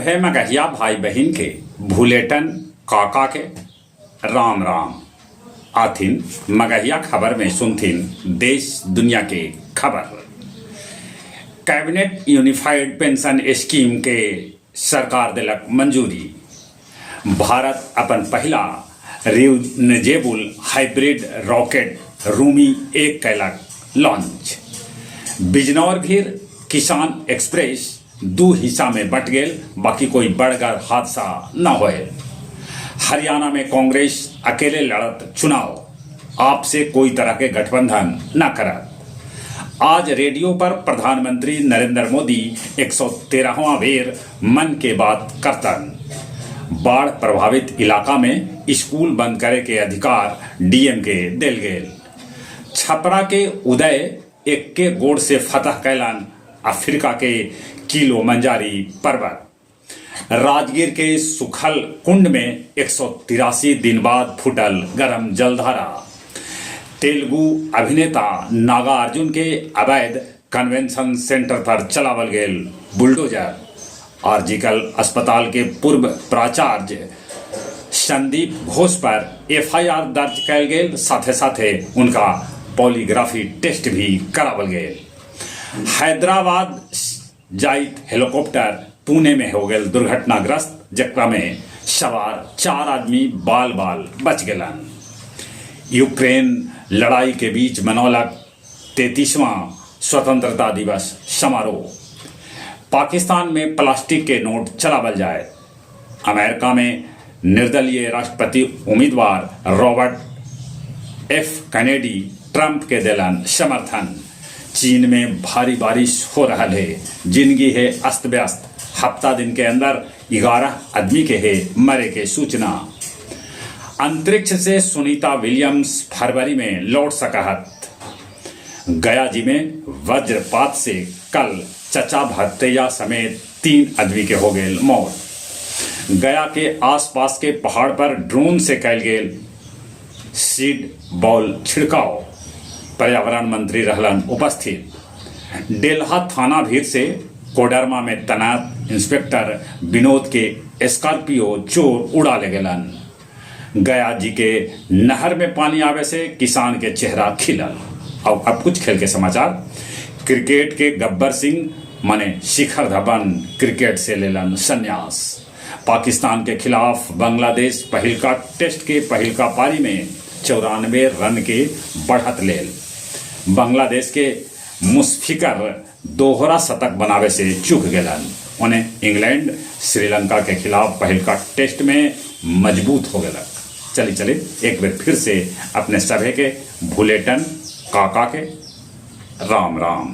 सभे मगहिया भाई बहन के भूलेटन काका के राम राम आथिन मगहिया खबर में सुनथिन देश दुनिया के खबर। कैबिनेट यूनिफाइड पेंशन स्कीम के सरकार दिलक मंजूरी। भारत अपन पहला रियूजेबल हाइब्रिड रॉकेट रूमी 1 कैलक लॉन्च। बिजनौर भीर किसान एक्सप्रेस 2 हिस्सा में बट गेल, बाकी कोई बड़गर हादसा न होए। हरियाणा में कांग्रेस अकेले लड़त चुनाव, आपसे कोई तरह के गठबंधन न करत। आज रेडियो पर प्रधानमंत्री नरेंद्र मोदी 113वां बेर मन की बात करतन। बाढ़ प्रभावित इलाका में स्कूल बंद करे के अधिकार डीएम के दिल गेल। छपरा के उदय एक के गोड़ से फतह कैलन अफ्रीका के किलो मंजारी पर्वत। राजगीर के सुखल कुंड में 183 दिन बाद फुटल गरम जलधारा। तेलुगु अभिनेता नागार्जुन के अवैध कन्वेंशन सेंटर पर चलावल गेल बुलडोजर। आरजीकल अस्पताल के पूर्व प्राचार्य संदीप घोष पर एफआईआर दर्ज कैल गेल, साथे साथे उनका पॉलीग्राफी टेस्ट भी करावल गेल। हैदराबाद जाइत हेलीकॉप्टर पुणे में हो गए दुर्घटनाग्रस्त, जकरा में सवार 4 आदमी बाल बाल बच गलन। यूक्रेन लड़ाई के बीच मनौलक 33वां स्वतंत्रता दिवस समारोह। पाकिस्तान में प्लास्टिक के नोट चलावल जाए। अमेरिका में निर्दलीय राष्ट्रपति उम्मीदवार रॉबर्ट एफ कैनेडी ट्रंप के दिलन समर्थन। चीन में भारी बारिश हो रहा है, जिंदगी है अस्त व्यस्त। हफ्ता दिन के अंदर 11 आदमी के है मरे के सूचना। अंतरिक्ष से सुनीता विलियम्स फरवरी में लौट सकत। गया जी में वज्रपात से कल चचा भत्तैया समेत 3 आदमी के हो गए मौत। गया के आसपास के पहाड़ पर ड्रोन से कैल गेल सीड बॉल छिड़काव। पर्यावरण मंत्री रहलन उपस्थित। डेल्हा थाना भीड़ से कोडरमा में तैनात इंस्पेक्टर विनोद के स्कॉर्पियो चोर उड़ा ले गलन। गया जी के नहर में पानी आवे से किसान के चेहरा खिलल। अब कुछ खेल के समाचार। क्रिकेट के गब्बर सिंह माने शिखर धवन क्रिकेट से लेलन संन्यास। पाकिस्तान के खिलाफ बांग्लादेश पहिलका टेस्ट के पहिलका पारी में 94 रन के बढ़त लेल। बांग्लादेश के मुशफिकर दोहरा शतक बनावे से चूक गलन। उन्हें इंग्लैंड श्रीलंका के खिलाफ पहिलका टेस्ट में मजबूत हो गलक। चली एक बार फिर से अपने सभे के भूलेटन काका के राम राम।